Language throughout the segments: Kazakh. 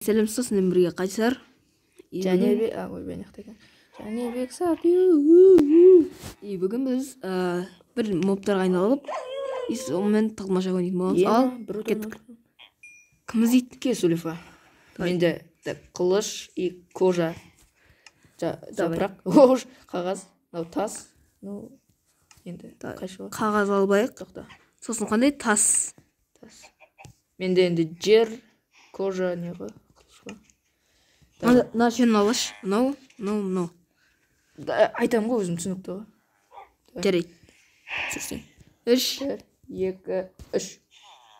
Сәлем сосын бірге қайсар. Жәнебек, ойбай нақта екен. Жәнебек сапи. Бүгін біз бір мобтарға айналып, сонымен тығылмаша ойнайтын боламыз. Ал, кеттік. Кім іздейді? Кесулифа. Менде қылыш и кожа. Жапырақ, ош, қағаз, тас. Енді қайшыға. Қағаз албайық. Жоқта. Сосын қандай? Тас. Менде енді жер, кожа, неғі, қылышқа. Мына сен алаш. Мынау. Айтам ғой өзім түсінікті ғой. Жарайды. Жүрсен. 3, 2, 3.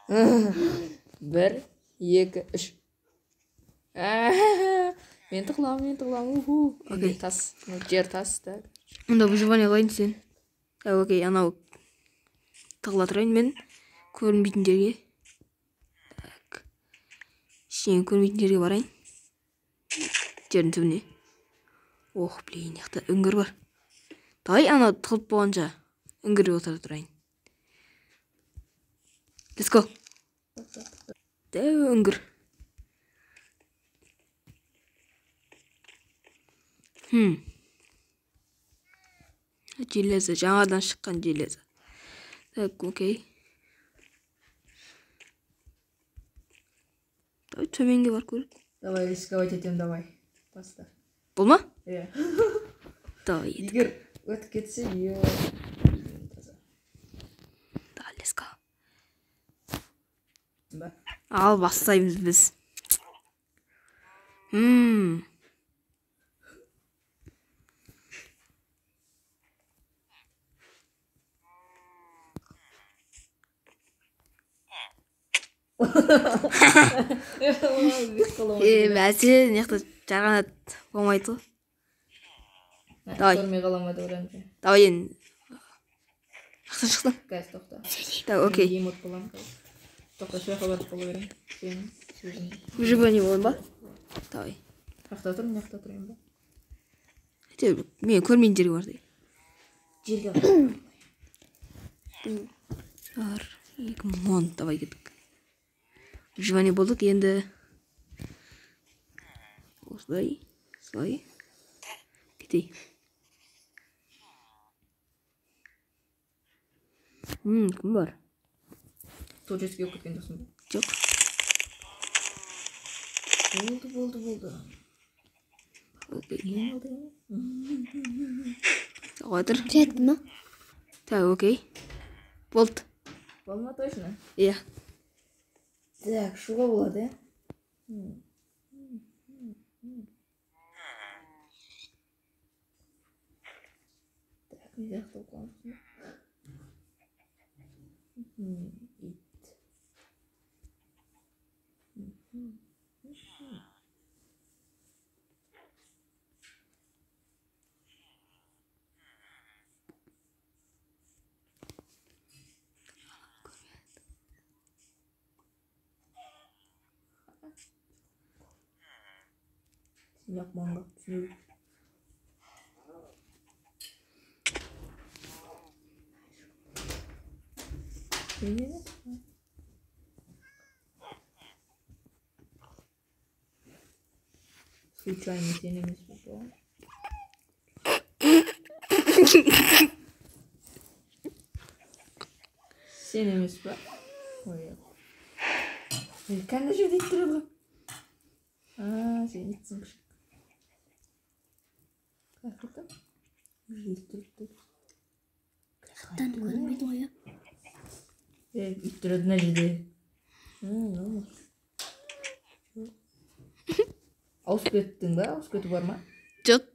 1, 2, 3. Мен тығылам. Окей. Тас, жер тас. Онда выживание қылайын сен. Окей, анау тығыла тұрайын мен көрінбейтін жерге. Ештеңе көрінбейтін жерге барайын. Жердің түбіне. Ох, блин, яқта үңгір бар. Давай анау тығылып болғанша үңгірге отыра тұрайын. Let's go. Дәу үңгір. Железі, жаңадан шыққан железі. Так, окей. Давай төменге бар көріп. Давай рисковать етем, давай. Баста. Бұл ма? Иә. Давай едік. Егер өтіп кетсе, Да, let's go. Ба. Ал бастаймыз біз. Бәсе, неқті жарғанат болмайды ғой. Давай. Көрмей қаламады ұран. Давай енді. Шықтың. Газ, тоқта. Да, окей. Емот болам. Тоқта шуақа барып болу берем. Сен сөзің. Выживание болын ба? Давай. Қақта тұрмын, яқта тұрайын ба? Мен көрмейін жерге бар дейді. Жерге бар. Бар. 2010. Давай кеттік. Выживание болдық, енді осылай, осылай кетей. Кім бар? Сол жетіге өкеткен жоқсың ба? Жоқ. Болды. Окей. Соғатыр. Жетті ма? Так, окей. Болды. Болма точно? Иә. Так, шуға болады, Так, не жақты оқыламыз. Ит. Синяк манга. Случайно сен емес пе? Сен емес пе? Ой. Қандай жерде ит тұрады ғой? Сен итсің күшік. Қақырдым? Ит тұрды. Жақтан көрінбейді ғой. Ит тұрады мына жерде. Ауысып кеттің ба? Ауысып кету бар ма? Жоқ.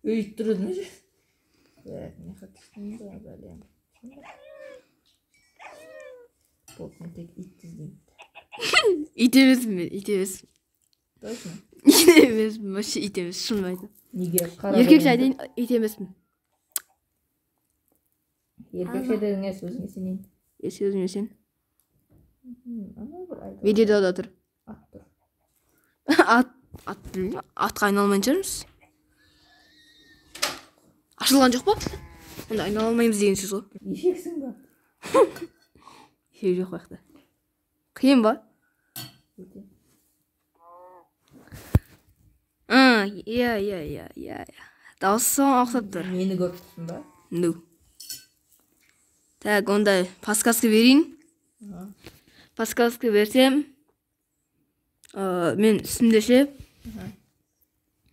Ит тұрады мына жерде. Не қатыстың ба, бәлем. Болды, мен тек ит іздеймін. Ит емеспін мен, ит емеспін. Точно? Ит емеспін, вообще ит емес, шын айтам. Неге? Еркекше айтайын, ит емеспін. Еркекше дедің сөзіңе сенейін. Сөзіме сен. Видеода тұр. Ат тұр. Ат білмеймін, атқа айналмайын шығармыз. Ашылған жоқ па? Онда айнала алмаймыз деген сөз ғой. Ешексің ба? Ешек жоқ бақты. Қиын ба? Иә. Дауысы ұқсап тұр. Мені көріп тұрсың ба? Ну. Так, онда подсказка берейін. Подсказка берсем, мен үстімде ше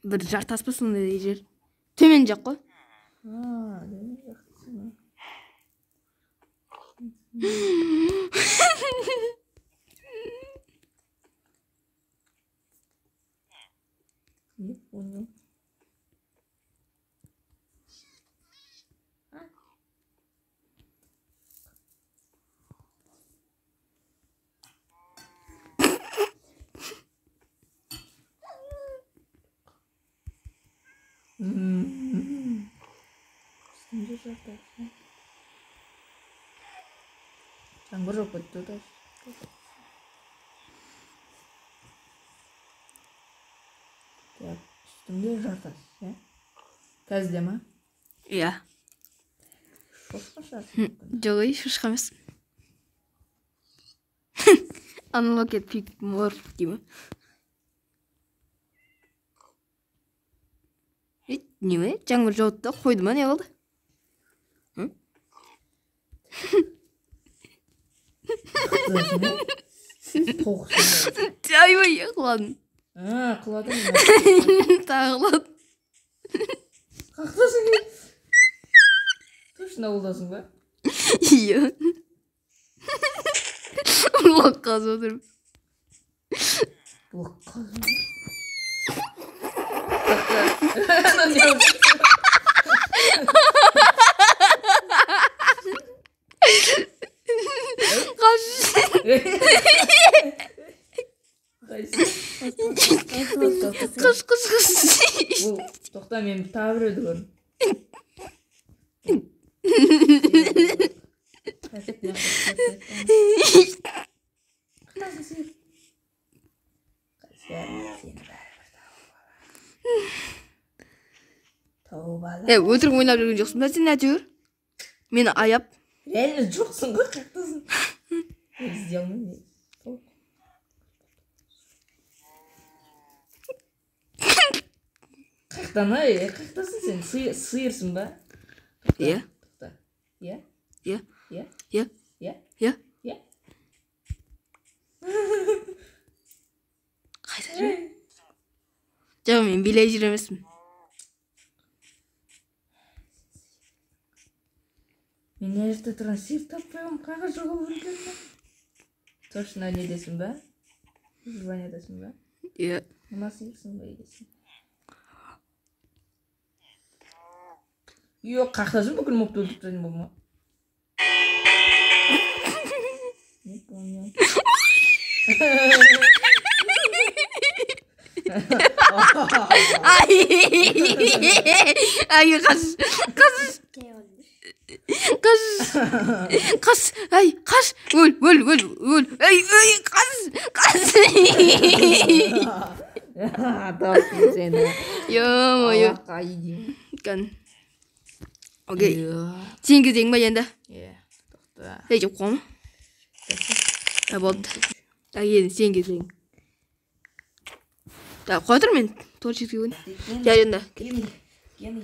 бір жартас па сондай жер. Төмен жақ қой. Төмен жақ. Не понял. Үстінде жатыр. Жаңбыр жауып кетті да. Так, үстінде жатыр, иә? Қазде ма? Иә. Шошқа шығарсың. Жоқ, шошқа емес. Unlock it pick more деймін. Неме? Жаңбыр жауды да қойды ма, не қалды? Айбай, құладым. Құладың. Тағы құладым. Қақтасың ке? Точно ұлдасың ба? Иә. Ұлақ қазып отырмын. Ұлақ қазып? Қыш. Тоқта, мен тағы біреуді көрдім. Өтірік ойнап жүрген жоқсың ба сен әйтеуір? Мені аяп. Реально жоқсың ғой, қақтасың. Іздей алмаймын. Қақтана, қақтасың сен, сиырсың ба? Иә. Иә? Иә. Иә? Иә. Иә? Иә. Иә? Қайда жүр? Жоқ, мен билей жүр емеспін. Мен нәресте тұрған сиыр таппаймын, қайға жоғалып жүргенмін? Точно не десің ба? Звоня десің ба? Иә. Мына сиырсың ба десің? Yok, қақтасың бүкіл мопты өлтіріп тастайын болма. Не понял. Ай, қаш. Қаш. Ай, қаш. Өл. Ай, қаш. Таптың сені. Йо-моё. Қайдың. Кән. Окей. Сен кезең ба енді? Иә, тоқта. Жоқ қома. Болды. Енді сен кезең. Қоя тұр мен. Торчикті көйін. Жарында. Кені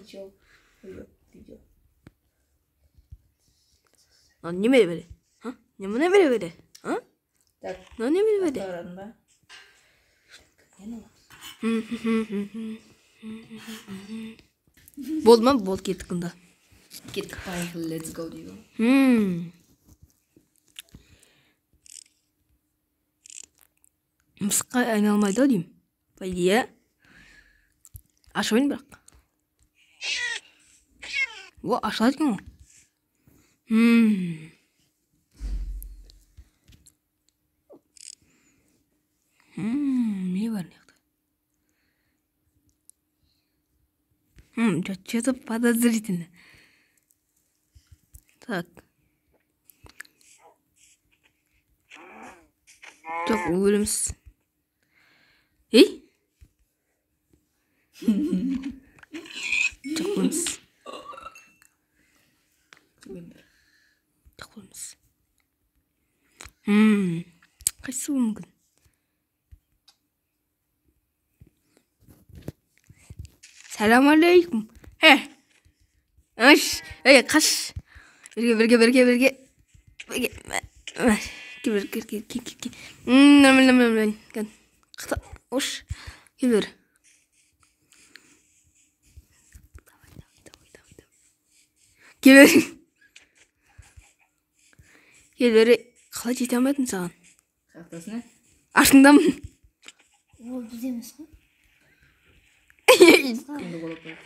чел. Неме бере? Неме бере? Так. Неме бере? Торадың ба? Болды ма? Болды, кеттік күнда. Кеттік, поехали, let's go дейді. Мысыққа айналмайды ау деймін. По идее. Ашойын бірақ. О, ашылады екен ол. Не бар мына жақта? Что-то подозрительно. Так. Жоқ, өліміз. Ей? Жоқ, өліміз. Жоқ, өліміз. Қайсы болуы мүмкін? Selamünaleyküm. He. Aş. Hey kaç. Birge. Gel. Gel. Oş. Gel. Gel. Gel. Қалай жете алмадым саған? Қақтасына. Артыңдамын. Ол бізде емес қой. Кімді болып қойды?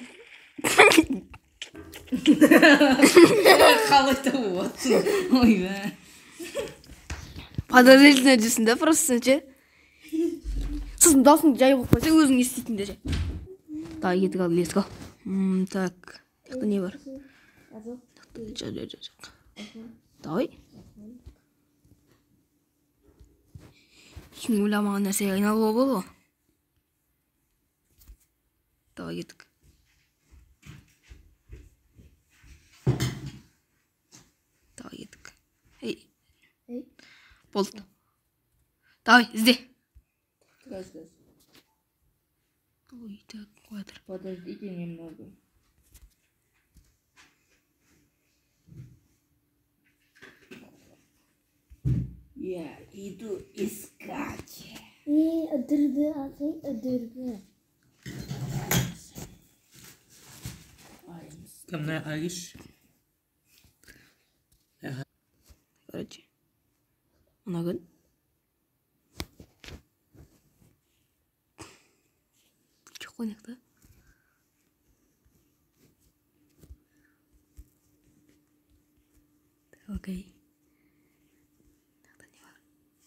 Қалай тауып отырсың? Ойбай. Подозрительно жүрсің да просто ше. Сіздің даусыңды жай қойып қойса өзің еститін ше. Так, кетік ал, let's go. Так, жақта не бар? Жоқ. Давай. Ешкім ойламаған нәрсеге айналуға болды ғой. Давай кетік. Эй. Болды. Давай, ізде. Газ. Ой, так, квадр. Подождите немного. Я иду искать. Өдірді, ағай, өдірді. Кімне айыш? Короче. Мына күн. Жоқ қойнақ та. Окей.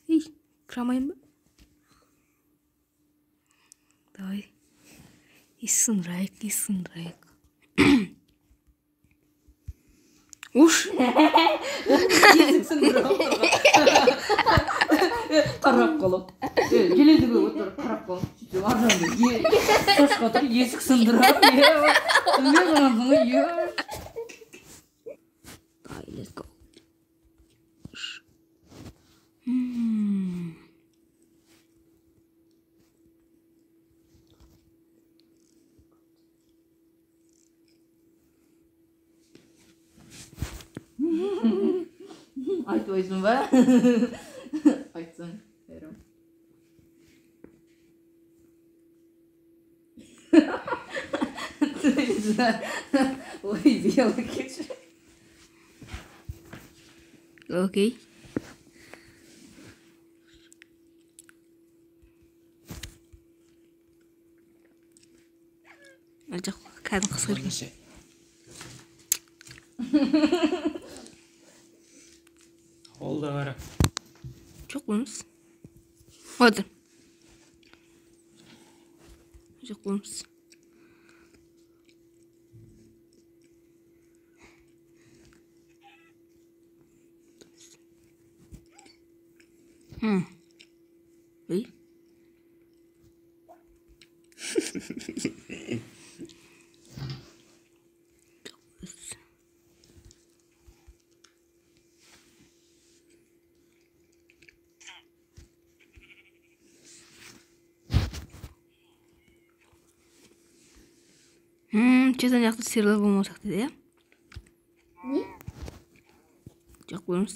Ей, кірамайын ба? Давай. Исынрайық. Уш! Қарап қалып. Желедігі отыр, қарап қалып. Сөйтіп аржанды. Шошқа тұр, есік сындырап. Мен ұрандыңы, Давай, let's go. Айтпайсың ба? Айтсаң, берем. Ой, сделай кетші. Окей. Жоқ, кәдім қысқыр екен. Ол да қара. Жоқ болмыз. Отыр. Жоқ болмыз. Ей. Честно, жақты серлер болмасақ деді, иә? Не? Жоқ болмыз.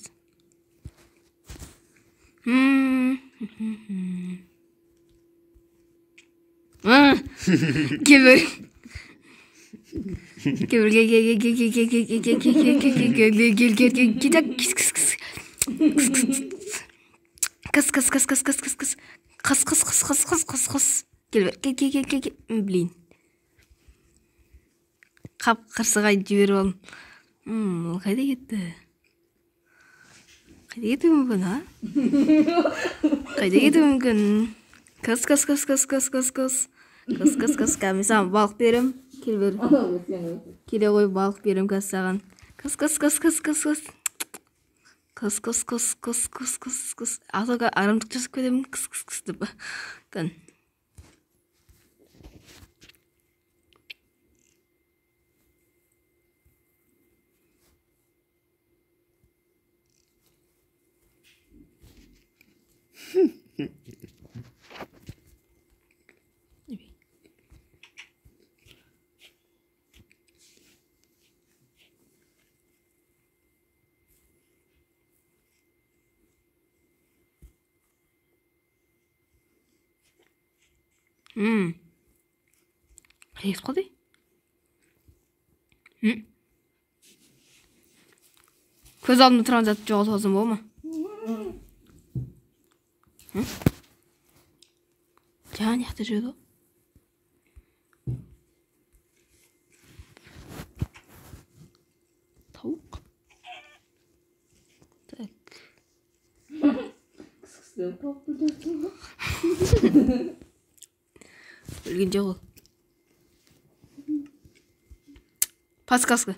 Кебір. Блин. Қап қырсыға жіберіп алдым. Ол қайда кетті? Қайда кетті мүмкін, а? Қайда кетті мүмкін? Кыс. Мен саған балық берем. Кел бер. Келе ғой, балық берем қазір саған. Кыс. Атаға арамдық жасап кетемін. Кыс деп. Кін. Қайыс қодай? Көз алдымда тұрған затты жоғалтып алсам бола ма? Жаңа жақта жүреді ғой. Тауық. Так. Өлген жоқ ол. Подсказка.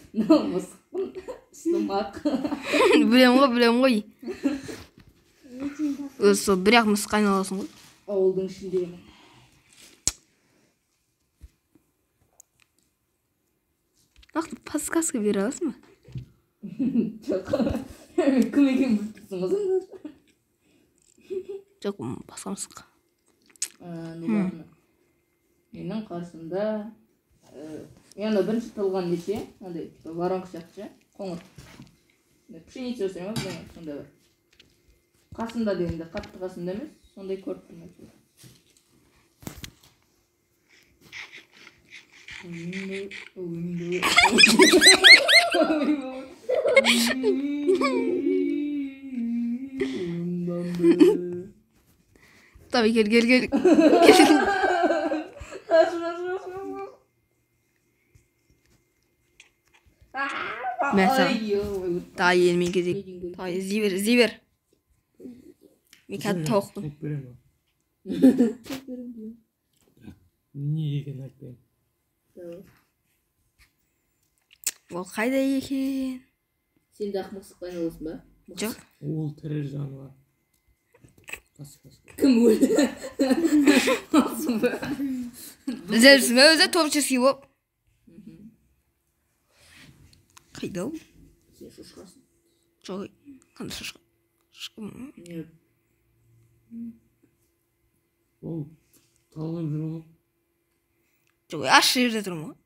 мысықпын сымақ. Білем ғой. Өзі сол бір-ақ мысыққа айналасың ғой. Ауылдың ішіндемін. Нақты подсказка бере аласың ба? Жоқ. Кім екенін біліп тұрсың ғой сен. Жоқ, басқа мысық. Менің қасымда яғни бірінші тылған неше, андай воронка сияқты, қоңыр. Пшеница өсіремін, сондай бар. Қасымда дегенде қатты қасымда емес, сондай көріп тұрмын. Tabii gel. Mesela. Daha yemeğe gidelim. Daha zivir. Mikat toqtum. Айтып беремін ба? Не екенін айтпаймын. Ол қайда екен? Сен де ақмықсыққа айналасың ба? Жоқ. Ол тірі жануар. Кім өлді? Білесің бе өзі топческий болып. Қайда ол? Сен шошқасың. Жоқ, қандай шошқа? Нет. Ол талып жүр ғой. Жоқ, аш жерде тұрмын ғой.